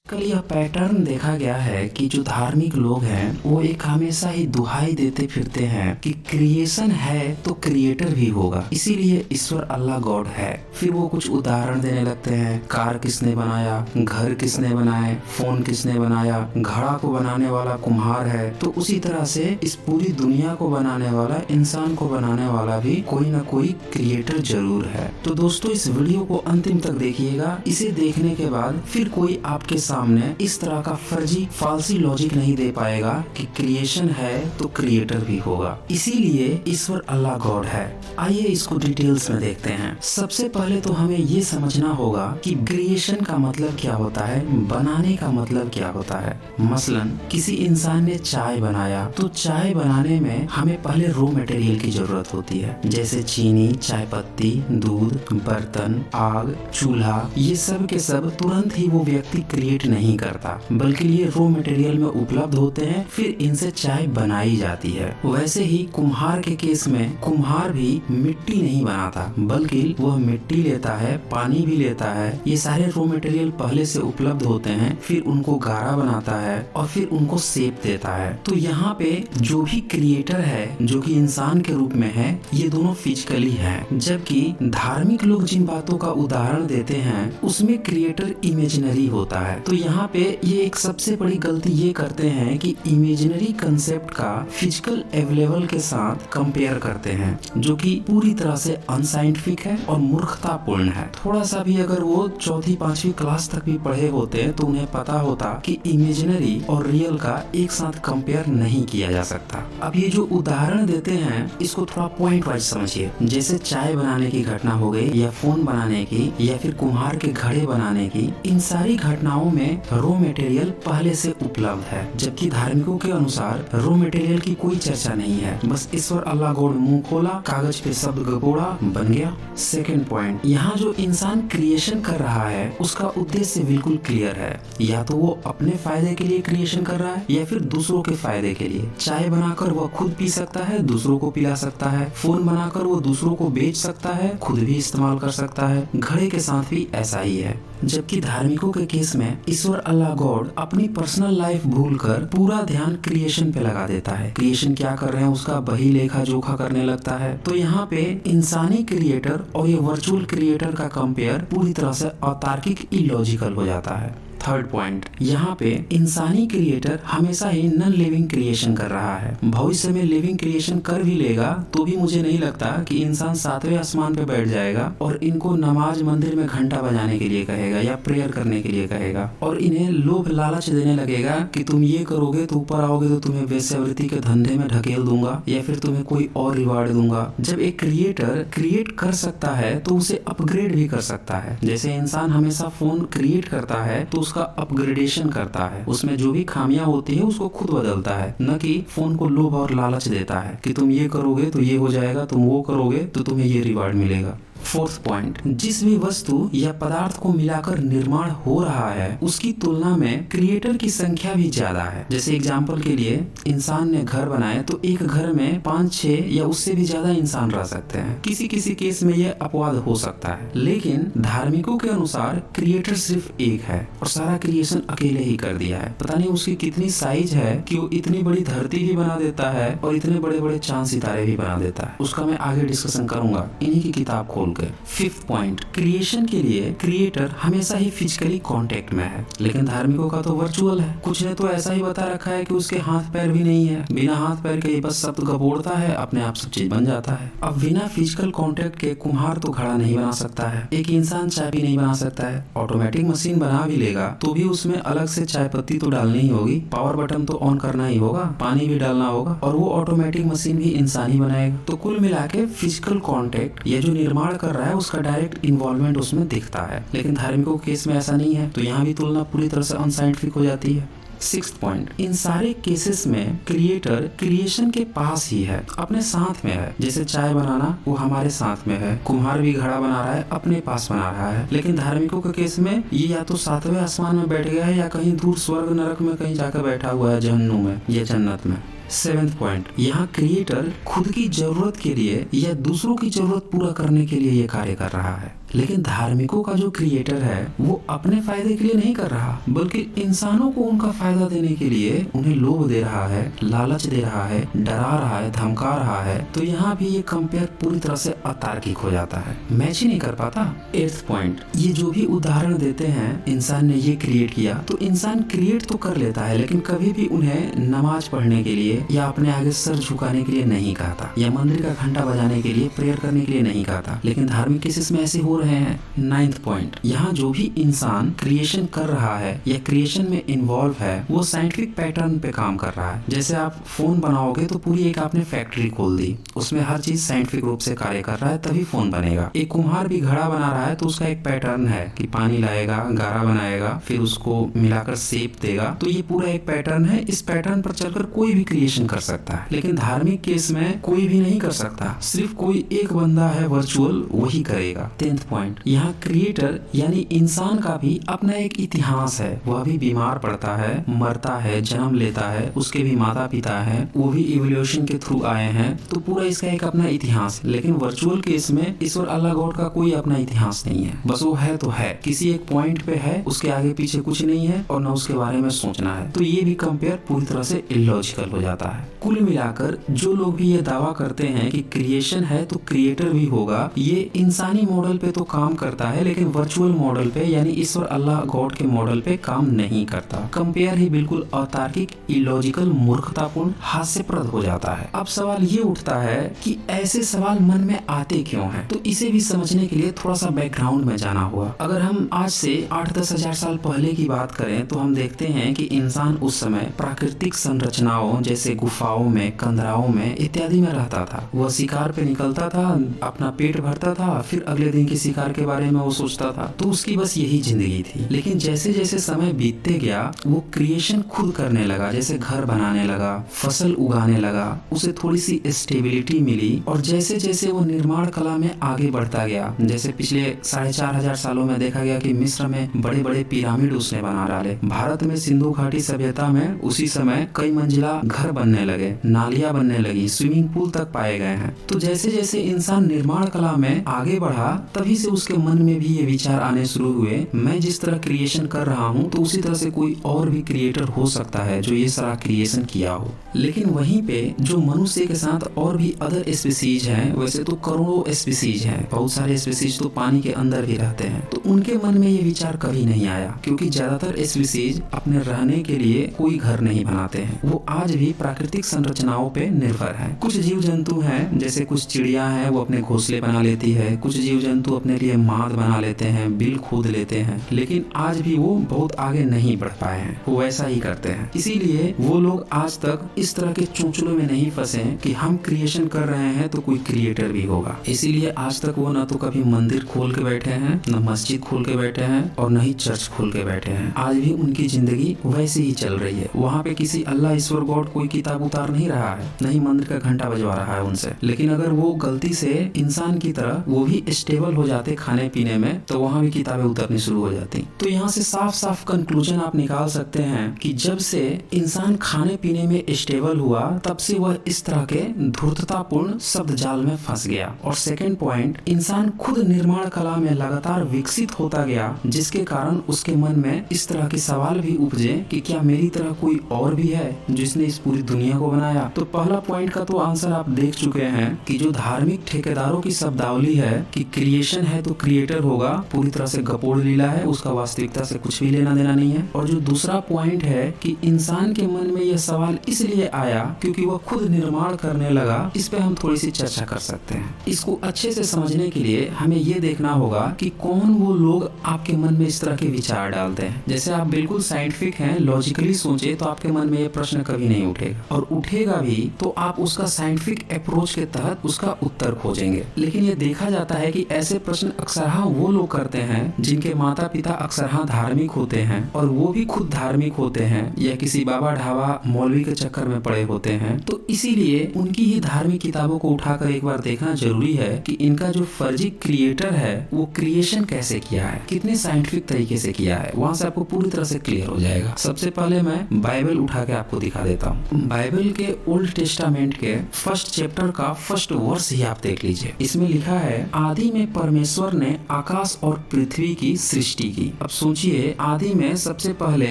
कल यह पैटर्न देखा गया है कि जो धार्मिक लोग हैं वो एक हमेशा ही दुहाई देते फिरते हैं कि क्रिएशन है तो क्रिएटर भी होगा, इसीलिए ईश्वर अल्लाह गॉड है। फिर वो कुछ उदाहरण देने लगते हैं, कार किसने बनाया, घर किसने बनाए, फोन किसने बनाया, घड़ा को बनाने वाला कुम्हार है। तो उसी तरह से इस पूरी दुनिया को बनाने वाला, इंसान को बनाने वाला भी कोई ना कोई क्रिएटर जरूर है। तो दोस्तों इस वीडियो को अंतिम तक देखिएगा। इसे देखने के बाद फिर कोई आपके सामने इस तरह का फर्जी फालसी लॉजिक नहीं दे पाएगा कि क्रिएशन है तो क्रिएटर भी होगा, इसीलिए ईश्वर अल्लाह गॉड है। आइए इसको डिटेल्स में देखते हैं। सबसे पहले तो हमें ये समझना होगा कि क्रिएशन का मतलब क्या होता है, बनाने का मतलब क्या होता है। मसलन किसी इंसान ने चाय बनाया तो चाय बनाने में हमें पहले रॉ मटेरियल की जरूरत होती है, जैसे चीनी, चाय पत्ती, दूध, बर्तन, आग, चूल्हा। ये सब के सब तुरंत ही वो व्यक्ति क्रिएट नहीं करता, बल्कि ये रॉ मटेरियल में उपलब्ध होते हैं, फिर इनसे चाय बनाई जाती है। वैसे ही कुम्हार के केस में कुम्हार भी मिट्टी नहीं बनाता, बल्कि वह मिट्टी लेता है, पानी भी लेता है। ये सारे रॉ मटेरियल पहले से उपलब्ध होते हैं, फिर उनको गाढ़ा बनाता है और फिर उनको शेप देता है। तो यहाँ पे जो भी क्रिएटर है, जो कि इंसान के रूप में है, ये दोनों फिजिकली है। जबकि धार्मिक लोग जिन बातों का उदाहरण देते हैं उसमें क्रिएटर इमेजिनरी होता है। तो यहाँ पे ये एक सबसे बड़ी गलती ये करते हैं कि इमेजिनरी कंसेप्ट का फिजिकल अवेलेबल के साथ कंपेयर करते हैं, जो कि पूरी तरह से अनसाइंटिफिक है और मूर्खतापूर्ण है। थोड़ा सा भी अगर वो चौथी पांचवी क्लास तक भी पढ़े होते तो उन्हें पता होता कि इमेजिनरी और रियल का एक साथ कंपेयर नहीं किया जा सकता। अब ये जो उदाहरण देते हैं इसको थोड़ा पॉइंट वाइज समझिए। जैसे चाय बनाने की घटना हो गई, या फोन बनाने की, या फिर कुम्हार के घड़े बनाने की, इन सारी घटनाओं में रॉ मटेरियल पहले से उपलब्ध है। जबकि धार्मिकों के अनुसार रॉ मटेरियल की कोई चर्चा नहीं है, बस ईश्वर अल्लाह गॉड मुंह खोला, कागज पे शब्द गपोड़ा, बन गया। सेकंड पॉइंट, यहाँ जो इंसान क्रिएशन कर रहा है उसका उद्देश्य बिल्कुल क्लियर है, या तो वो अपने फायदे के लिए क्रिएशन कर रहा है या फिर दूसरों के फायदे के लिए। चाय बनाकर वो खुद पी सकता है, दूसरों को पिला सकता है। फोन बनाकर वो दूसरों को बेच सकता है, खुद भी इस्तेमाल कर सकता है। घड़े के साथ भी ऐसा ही है। जबकि धार्मिकों के केस में ईश्वर अल्लाह गॉड अपनी पर्सनल लाइफ भूलकर पूरा ध्यान क्रिएशन पे लगा देता है। क्रिएशन क्या कर रहे हैं उसका बही लेखा जोखा करने लगता है। तो यहाँ पे इंसानी क्रिएटर और ये वर्चुअल क्रिएटर का कंपेयर पूरी तरह से अतार्किक इलॉजिकल हो जाता है। थर्ड पॉइंट, यहाँ पे इंसानी क्रिएटर हमेशा ही नॉन लिविंग क्रिएशन कर रहा है। भविष्य में लिविंग क्रिएशन कर भी लेगा तो भी मुझे नहीं लगता कि इंसान 7वें आसमान पे बैठ जाएगा और इनको नमाज मंदिर में घंटा बजाने के लिए कहेगा या प्रेयर करने के लिए कहेगा, और इन्हें लोभ लालच देने लगेगा कि तुम ये करोगे तो ऊपर आओगे तो तुम्हें वेश्यावृत्ति के धंधे में ढकेल दूंगा या फिर तुम्हें कोई और रिवार्ड दूंगा। जब एक क्रिएटर क्रिएट कर सकता है तो उसे अपग्रेड भी कर सकता है। जैसे इंसान हमेशा फोन क्रिएट करता है तो उसका अपग्रेडेशन करता है, उसमें जो भी खामियां होती है उसको खुद बदलता है, न कि फोन को लोभ और लालच देता है कि तुम ये करोगे तो ये हो जाएगा, तुम वो करोगे तो तुम्हें ये रिवार्ड मिलेगा। फोर्थ पॉइंट, जिस भी वस्तु या पदार्थ को मिलाकर निर्माण हो रहा है उसकी तुलना में क्रिएटर की संख्या भी ज्यादा है। जैसे एग्जांपल के लिए इंसान ने घर बनाए तो एक घर में 5-6 या उससे भी ज्यादा इंसान रह सकते हैं। किसी किसी केस में यह अपवाद हो सकता है, लेकिन धार्मिकों के अनुसार क्रिएटर सिर्फ एक है और सारा क्रिएशन अकेले ही कर दिया है। पता नहीं उसकी कितनी साइज है कि वो इतनी बड़ी धरती भी बना देता है और इतने बड़े बड़े चांद सितारे भी बना देता है। उसका मैं आगे डिस्कशन करूंगा इन्हीं की किताब खोल। फिफ्थ पॉइंट, क्रिएशन के लिए क्रिएटर हमेशा ही फिजिकली कांटेक्ट में है, लेकिन धार्मिकों का तो वर्चुअल है। कुछ ने तो ऐसा ही बता रखा है कि उसके हाथ पैर भी नहीं है, बिना हाथ पैर के बस शब्द गपोड़ता है, अपने आप सब चीज बन जाता है। अब बिना फिजिकल कांटेक्ट के कुम्हार तो घड़ा नहीं बना सकता है, एक इंसान चाय भी नहीं बना सकता है। ऑटोमेटिक मशीन बना भी लेगा तो भी उसमें अलग से चाय पत्ती तो डालनी ही होगी, पावर बटन तो ऑन करना ही होगा, पानी भी डालना होगा, और वो ऑटोमेटिक मशीन भी इंसान ही बनाएगा। तो कुल मिला के फिजिकल कॉन्टेक्ट ये जो निर्माण कर रहा है उसका डायरेक्ट इन्वॉल्वमेंट उसमें दिखता है, लेकिन धार्मिकों के केस में ऐसा नहीं है। तो यहाँ भी तुलना पूरी तरह से अनसाइंटिफिक हो जाती है। सिक्स्थ पॉइंट, इन सारे केसेस में क्रिएटर क्रिएशन के पास ही है, अपने साथ में है। जैसे चाय बनाना वो हमारे साथ में है, कुम्हार भी घड़ा बना रहा है, अपने पास बना रहा है। लेकिन धार्मिकों के केस में ये या तो 7वें आसमान में बैठ गया है या कहीं दूर स्वर्ग नरक में कहीं जाकर बैठा हुआ है, जहन्नुम में या जन्नत में। सेवेंथ पॉइंट, यहाँ क्रिएटर खुद की जरूरत के लिए या दूसरों की जरूरत पूरा करने के लिए ये कार्य कर रहा है, लेकिन धार्मिकों का जो क्रिएटर है वो अपने फायदे के लिए नहीं कर रहा, बल्कि इंसानों को उनका फायदा देने के लिए उन्हें लोभ दे रहा है, लालच दे रहा है, डरा रहा है, धमका रहा है। तो यहाँ भी ये कंपेयर पूरी तरह से अतार्किक हो जाता है, मैच ही नहीं कर पाता। 8th पॉइंट, ये जो भी उदाहरण देते हैं इंसान ने ये क्रिएट किया, तो इंसान क्रिएट तो कर लेता है, लेकिन कभी भी उन्हें नमाज पढ़ने के लिए या अपने आगे सर झुकाने के लिए नहीं कहा था, या मंदिर का घंटा बजाने के लिए, प्रेयर करने के लिए नहीं कहा था। लेकिन धार्मिक केसेस में ऐसे हो रहे हैं। 9th पॉइंट, यहाँ जो भी इंसान क्रिएशन कर रहा है या क्रिएशन में इन्वॉल्व है वो साइंटिफिक पैटर्न पे काम कर रहा है। जैसे आप फोन बनाओगे तो पूरी एक आपने फैक्ट्री खोल दी, उसमें हर चीज साइंटिफिक रूप से कार्य कर रहा है, तभी फोन बनेगा। एक कुम्हार भी घड़ा बना रहा है तो उसका एक पैटर्न है कि पानी लाएगा, गारा बनाएगा, फिर उसको मिलाकर शेप देगा। तो ये पूरा एक पैटर्न है, इस पैटर्न पर चलकर कोई भी क्रिएशन कर सकता है। लेकिन धार्मिक केस में कोई भी नहीं कर सकता, सिर्फ कोई एक बंदा है वर्चुअल, वही करेगा। 10th पॉइंट, यहाँ क्रिएटर यानी इंसान का भी अपना एक इतिहास है। वह भी बीमार पड़ता है, मरता है, जन्म लेता है, उसके भी माता पिता है, वो भी इवोल्यूशन के थ्रू आए हैं। तो पूरा इसका एक अपना इतिहास। लेकिन वर्चुअल केस में ईश्वर अल्लाह गॉड का कोई अपना इतिहास नहीं है, बस वो है तो है, किसी एक पॉइंट पे है, उसके आगे पीछे कुछ नहीं है और न उसके बारे में सोचना है। तो ये भी कंपेयर पूरी तरह से इलॉजिकल हो जाता है। कुल मिलाकर जो लोग भी ये दावा करते हैं कि क्रिएशन है तो क्रिएटर भी होगा, ये इंसानी मॉडल पे तो काम करता है, लेकिन वर्चुअल मॉडल पे यानी ईश्वर अल्लाह गॉड के मॉडल पे काम नहीं करता। कंपेयर ही बिल्कुल अतार्किक, इलॉजिकल, मूर्खतापूर्ण, हास्यप्रद हो जाता है। अब सवाल ये उठता है कि ऐसे सवाल मन में आते क्यों हैं? तो इसे भी समझने के लिए थोड़ा सा बैकग्राउंड में जाना होगा। अगर हम आज से 8-10 हजार साल पहले की बात करें तो हम देखते हैं कि इंसान उस समय प्राकृतिक संरचनाओं जैसे गुफाओं में, कंदराओं में इत्यादि में रहता था। वह शिकार पे निकलता था, अपना पेट भरता था, फिर अगले दिन के शिकार के बारे में वो सोचता था। तो उसकी बस यही जिंदगी थी। लेकिन जैसे जैसे समय बीतते गया वो क्रिएशन खुद करने लगा, जैसे घर बनाने लगा, फसल उगाने लगा, उसे थोड़ी सी स्टेबिलिटी मिली। और जैसे जैसे वो निर्माण कला में आगे बढ़ता गया, जैसे पिछले 4,500 सालों में देखा गया कि मिस्र में बड़े बड़े पिरामिड उसने बना डाले, भारत में सिंधु घाटी सभ्यता में उसी समय कई मंजिला घर बनने लगे, नालियां बनने लगी, स्विमिंग पूल तक पाए गए हैं। तो जैसे जैसे इंसान निर्माण कला में आगे बढ़ा, तभी से उसके मन में भी ये विचार आने शुरू हुए, मैं जिस तरह क्रिएशन कर रहा हूँ तो उसी तरह से कोई और भी क्रिएटर हो सकता है जो ये सारा क्रिएशन किया हो। लेकिन वहीं पे जो मनुष्य के साथ और भी अदर स्पीसीज हैं, वैसे तो करोड़ों स्पीसीज हैं, बहुत सारे स्पीसीज तो पानी के अंदर भी रहते हैं, तो उनके मन में ये विचार कभी नहीं आया, क्योंकि ज्यादातर स्पीसीज अपने रहने के लिए कोई घर नहीं बनाते हैं। वो आज भी प्राकृतिक संरचनाओं पे निर्भर है। कुछ जीव जंतु हैं, जैसे कुछ चिड़िया हैं, वो अपने घोंसले बना लेती है, कुछ जीव जंतु अपने लिए माद बना लेते हैं, बिल खोद लेते हैं, लेकिन आज भी वो बहुत आगे नहीं बढ़ पाए हैं, वो वैसा ही करते हैं। इसीलिए वो लोग आज तक इस तरह के चोंचलों में नहीं फंसे कि हम क्रिएशन कर रहे हैं तो कोई क्रिएटर भी होगा। इसीलिए आज तक वो न तो कभी मंदिर खोल के बैठे हैं, न मस्जिद खोल के बैठे हैं, और न ही चर्च खोल के बैठे हैं। आज भी उनकी जिंदगी वैसे ही चल रही है। वहाँ पे किसी अल्लाह ईश्वर गॉड कोई किताब उतार नहीं रहा है, नहीं मंदिर का घंटा बजवा रहा है उनसे। लेकिन अगर वो गलती से इंसान की तरह वो भी स्टेबल हो जाते खाने पीने में, तो वहाँ भी किताबें उतरनी शुरू हो जाती। तो यहाँ से साफ साफ कंक्लूजन आप निकाल सकते हैं कि जब से इंसान खाने पीने में स्टेबल हुआ, तब से वह इस तरह के धूर्ततापूर्ण शब्द जाल में फंस गया। और सेकंड पॉइंट, इंसान खुद निर्माण कला में लगातार विकसित होता गया, जिसके कारण उसके मन में इस तरह के सवाल भी उपजे कि क्या मेरी तरह कोई और भी है जिसने इस पूरी दुनिया को बनाया। तो पहला पॉइंट का तो आंसर आप देख चुके हैं कि जो धार्मिक ठेकेदारों की शब्दावली है कि क्रिएशन है तो क्रिएटर होगा, पूरी तरह से गपोड़ लीला है, उसका वास्तविकता से कुछ भी लेना देना नहीं है। और जो दूसरा पॉइंट है कि इंसान के मन में यह सवाल इसलिए आया क्योंकि वह खुद निर्माण करने लगा, इस पे हम थोड़ी सी चर्चा कर सकते हैं। इसको अच्छे से समझने के लिए हमें ये देखना होगा कि कौन वो लोग आपके मन में इस तरह के विचार डालते हैं। जैसे आप बिल्कुल साइंटिफिक हैं, लॉजिकली सोचे तो आपके मन में ये प्रश्न कभी नहीं उठेगा, और उठेगा भी तो आप उसका साइंटिफिक अप्रोच के तहत उसका उत्तर खोजेंगे। लेकिन ये देखा जाता है कि ऐसे प्रश्न अक्सर वो लोग करते हैं जिनके माता पिता अक्सर धार्मिक होते हैं, और वो भी खुद धार्मिक होते हैं या किसी बाबा ढाबा मौलवी के चक्कर में पड़े होते हैं। तो इसीलिए उनकी ही धार्मिक किताबों को उठाकर एक बार देखना जरूरी है कि इनका जो फर्जी क्रिएटर है वो क्रिएशन कैसे किया है, कितने साइंटिफिक तरीके से किया है, वहां से आपको पूरी तरह से क्लियर हो जाएगा। सबसे पहले मैं बाइबल उठा के आपको दिखा देता हूँ। बाइबल बाइबल के ओल्ड टेस्टामेंट के फर्स्ट चैप्टर का फर्स्ट वर्स ही आप देख लीजिए। इसमें लिखा है, आदि में परमेश्वर ने आकाश और पृथ्वी की सृष्टि की। अब सोचिए, आदि में सबसे पहले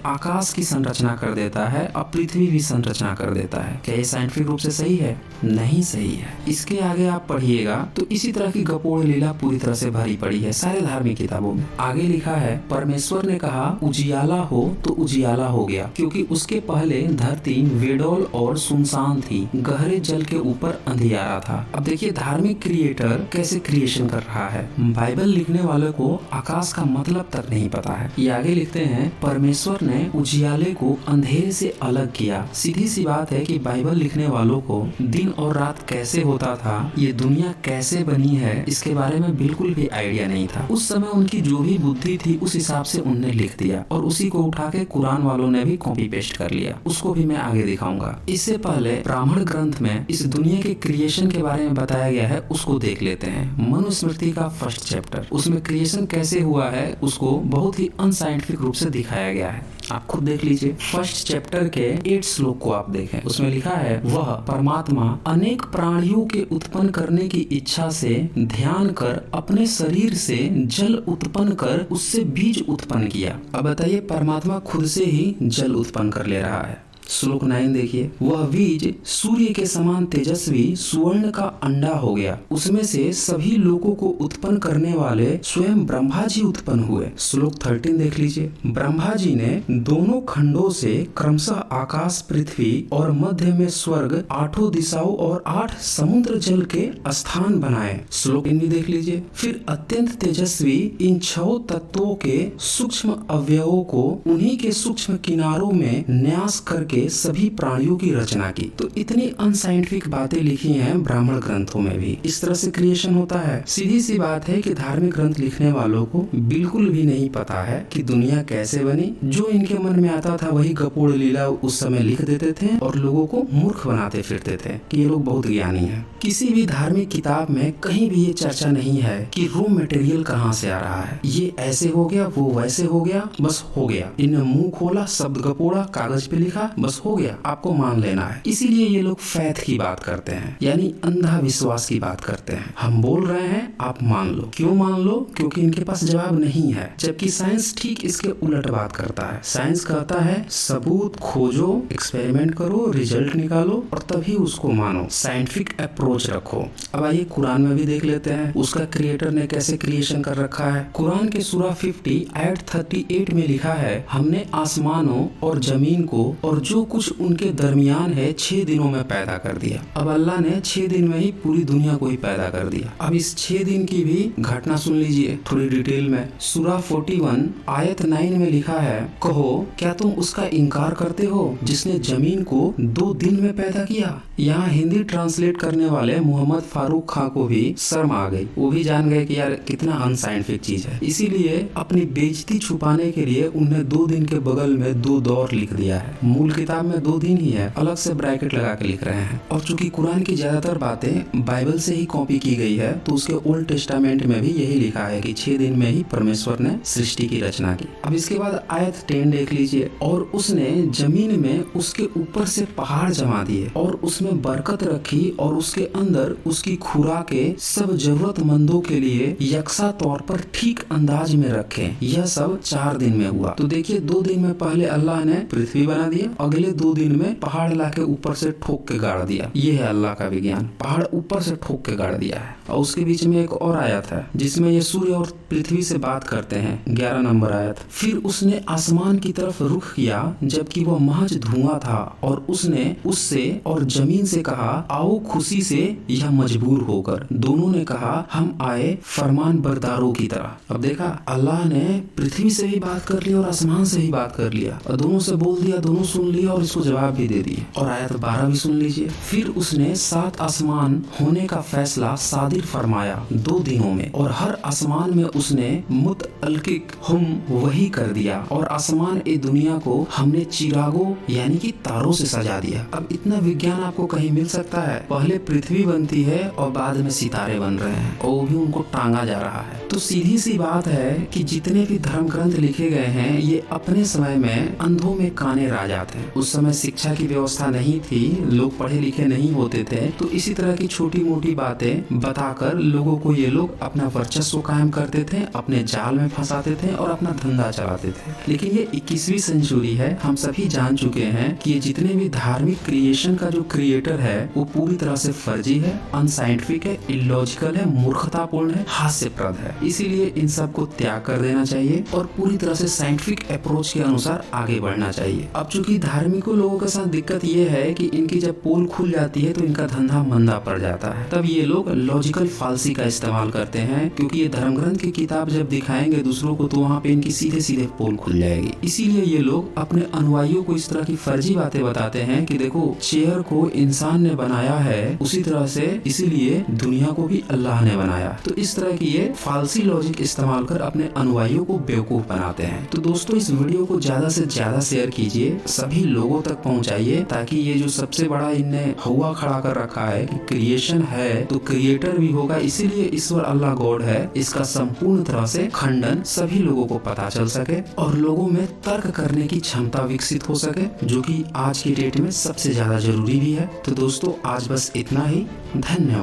आकाश की संरचना कर देता है और पृथ्वी भी संरचना कर देता है। क्या ये साइंटिफिक रूप से सही है? नहीं सही है। इसके आगे आप पढ़िएगा तो इसी तरह की गपोड़ लीला पूरी तरह से भरी पड़ी है सारे धार्मिक किताबों में। आगे लिखा है, परमेश्वर ने कहा उजियाला हो तो उजियाला हो गया, क्योंकि उसके पहले धरती वेडोल और सुनसान थी, गहरे जल के ऊपर अंधियारा था। अब देखिए धार्मिक क्रिएटर कैसे क्रिएशन कर रहा है। बाइबल लिखने वाले को आकाश का मतलब तक नहीं पता है। ये आगे लिखते हैं, परमेश्वर ने उजियाले को अंधेरे से अलग किया। सीधी सी बात है कि बाइबल लिखने वालों को दिन और रात कैसे होता था, ये दुनिया कैसे बनी है, इसके बारे में बिल्कुल भी आइडिया नहीं था। उस समय उनकी जो भी बुद्धि थी उस हिसाब से उनने लिख दिया और उसी को उठा के कुरान वालों ने भी कॉपी पेस्ट कर लिया। उसको भी मैं आगे दिखाऊंगा। इससे पहले ब्राह्मण ग्रंथ में इस दुनिया के क्रिएशन के बारे में बताया गया है, उसको देख लेते हैं। मनुस्मृति का फर्स्ट चैप्टर, उसमें क्रिएशन कैसे हुआ है उसको बहुत ही अनसाइंटिफिक रूप से दिखाया गया है। आप खुद देख लीजिए। फर्स्ट चैप्टर के 8 श्लोक को आप देखें, उसमें लिखा है, वह परमात्मा अनेक प्राणियों के उत्पन्न करने की इच्छा से ध्यान कर अपने शरीर से जल उत्पन्न कर उससे बीज उत्पन्न किया। अब बताइए, परमात्मा खुद से ही जल उत्पन्न कर ले रहा है। श्लोक 9 देखिए, वह बीज सूर्य के समान तेजस्वी सुवर्ण का अंडा हो गया, उसमें से सभी लोगों को उत्पन्न करने वाले स्वयं ब्रह्मा जी उत्पन्न हुए। श्लोक 13 देख लीजिए, ब्रह्मा जी ने दोनों खंडों से क्रमशः आकाश, पृथ्वी और मध्य में स्वर्ग, 8 दिशाओं और 8 समुद्र जल के स्थान बनाए। श्लोक 3 देख लीजिए, फिर अत्यंत तेजस्वी इन 6 तत्वों के सूक्ष्म अवयवों को उन्हीं के सूक्ष्म किनारों में न्यास करके सभी प्राणियों की रचना की। तो इतनी अनसाइंटिफिक बातें लिखी हैं ब्राह्मण ग्रंथों में भी। इस तरह से क्रिएशन होता है। सीधी सी बात है कि धार्मिक ग्रंथ लिखने वालों को बिल्कुल भी नहीं पता है कि दुनिया कैसे बनी। जो इनके मन में आता था वही गपोड़ लीला उस समय लिख देते थे और लोगों को मूर्ख बनाते फिरते थे कि ये लोग बहुत ज्ञानी हैं। किसी भी धार्मिक किताब में कहीं भी ये चर्चा नहीं है कि रॉ मटेरियल कहाँ से आ रहा है, ये ऐसे हो गया, वो वैसे हो गया, बस हो गया। इन्हें मुंह खोला, शब्द गपोड़ा, कागज पे लिखा, बस हो गया, आपको मान लेना है। इसीलिए ये लोग फैथ की बात करते हैं, यानी अंधा विश्वास की बात करते हैं। हम बोल रहे हैं, आप मान लो। क्यों मान लो? क्योंकि इनके पास जवाब नहीं है। जबकि साइंस ठीक इसके उलट बात करता है। साइंस कहता है सबूत खोजो, एक्सपेरिमेंट करो, रिजल्ट निकालो और तभी उसको मानो, साइंटिफिक अप्रोच रखो। अब आइए कुरान में भी देख लेते हैं उसका क्रिएटर ने कैसे क्रिएशन कर रखा है। कुरान के सूरा 50 आयत 38 में लिखा है, हमने आसमानों और जमीन को और जो कुछ उनके दरमियान है 6 दिनों में पैदा कर दिया। अब अल्लाह ने 6 दिन में ही पूरी दुनिया को ही पैदा कर दिया। अब इस 6 दिन की भी घटना सुन लीजिए थोड़ी डिटेल में। सूरा 41 आयत 9 में लिखा है, कहो क्या तुम उसका इनकार करते हो जिसने जमीन को 2 दिन में पैदा किया। यहाँ हिंदी ट्रांसलेट करने वाले मोहम्मद फारूक खां को भी शर्म आ गई। वो भी जान गए कि यार कितना अनसाइंटिफिक चीज है। इसीलिए अपनी बेइज्जती छुपाने के लिए उन्हें 2 दिन के बगल में 2 दौर लिख दिया है। मूल किताब में 2 दिन ही है, अलग से ब्रैकेट लगा के लिख रहे हैं। और चूंकि कुरान की ज्यादातर बातें बाइबल से ही कॉपी की गई है तो उसके ओल्ड टेस्टामेंट में भी यही लिखा है कि 6 दिन में ही परमेश्वर ने सृष्टि की रचना की। अब इसके बाद आयत 10 देख लीजिए, और उसने जमीन में उसके ऊपर से पहाड़ जमा दिए और उसमें बरकत रखी और उसके अंदर उसकी खुराकें सब जरूरतमंदों के लिए यकसा तौर पर ठीक अंदाज में रखे। यह सब 4 दिन में हुआ। तो देखिए 2 दिन में पहले अल्लाह ने पृथ्वी बना दिया, अगले 2 दिन में पहाड़ लाके ऊपर से ठोक के गाड़ दिया। ये है अल्लाह का विज्ञान, पहाड़ ऊपर से ठोक के गाड़ दिया है। और उसके बीच में एक और आयत है जिसमें ये सूर्य और पृथ्वी से बात करते हैं, 11 नंबर आयत। फिर उसने आसमान की तरफ रुख किया जबकि वह महज धुआं था और उसने उससे और जमीन से कहा, आओ खुशी से यह मजबूर होकर। दोनों ने कहा, हम आए फरमान बरदारों की तरह। अब देखा अल्लाह ने पृथ्वी से भी बात कर लिया और आसमान से भी बात कर लिया और दोनों से बोल दिया, दोनों सुन लिया और इसको जवाब भी दे दिए। और आयत 12 भी सुन लीजिए, फिर उसने 7 आसमान होने का फैसला सादिर फरमाया 2 दिनों में और हर आसमान में उसने मुतअल्लिक हम वही कर दिया और आसमान ए दुनिया को हमने चिरागों यानी कि तारों से सजा दिया। अब इतना विज्ञान आपको कहीं मिल सकता है? पहले पृथ्वी बनती है और बाद में सितारे बन रहे हैं और वो भी उनको टांगा जा रहा है। तो सीधी सी बात है कि जितने भी धर्म ग्रंथ लिखे गए हैं ये अपने समय में अंधों में काने राज आते हैं। उस समय शिक्षा की व्यवस्था नहीं थी, लोग पढ़े लिखे नहीं होते थे, तो इसी तरह की छोटी मोटी बातें बताकर लोगों को ये लोग अपना वर्चस्व कायम करते थे, अपने जाल में फंसाते थे और अपना धंधा चलाते थे। लेकिन ये 21वीं सेंचुरी है, हम सभी जान चुके हैं कि ये जितने भी धार्मिक क्रिएशन का जो क्रिएटर है वो पूरी तरह से फर्जी है, अनसाइंटिफिक है, इलॉजिकल है, मूर्खतापूर्ण है, हास्यप्रद है। इसीलिए इन सब को त्याग कर देना चाहिए और पूरी तरह से साइंटिफिक अप्रोच के अनुसार आगे बढ़ना चाहिए। अब चूंकि धार्मिकों लोगों के साथ दिक्कत ये है कि इनकी जब पोल खुल जाती है तो इनका धंधा मंदा पड़ जाता है, तब ये लोग लॉजिकल फालसी का इस्तेमाल करते हैं, क्योंकि ये धर्म ग्रंथ की किताब जब दिखाएंगे दूसरों को तो वहाँ पे इनकी सीधे सीधे पोल खुल जाएगी। इसीलिए ये लोग अपने अनुयायियों को इस तरह की फर्जी बातें बताते हैं कि देखो चेयर को इंसान ने बनाया है, उसी तरह से इसीलिए दुनिया को भी अल्लाह ने बनाया। तो इस तरह की ये फालसी लॉजिक इस्तेमाल कर अपने अनुयायियों को बेवकूफ बनाते हैं। तो दोस्तों इस वीडियो को ज्यादा से ज्यादा शेयर कीजिए, सभी लोगों तक पहुंचाइए, ताकि ये जो सबसे बड़ा इनने हुआ खड़ा कर रखा है कि क्रिएशन है तो क्रिएटर भी होगा, इसीलिए ईश्वर अल्लाह गॉड है, इसका संपूर्ण तरह से खंडन सभी लोगों को पता चल सके और लोगों में तर्क करने की क्षमता विकसित हो सके, जो कि आज की डेट में सबसे ज्यादा जरूरी भी है। तो दोस्तों आज बस इतना ही, धन्यवाद।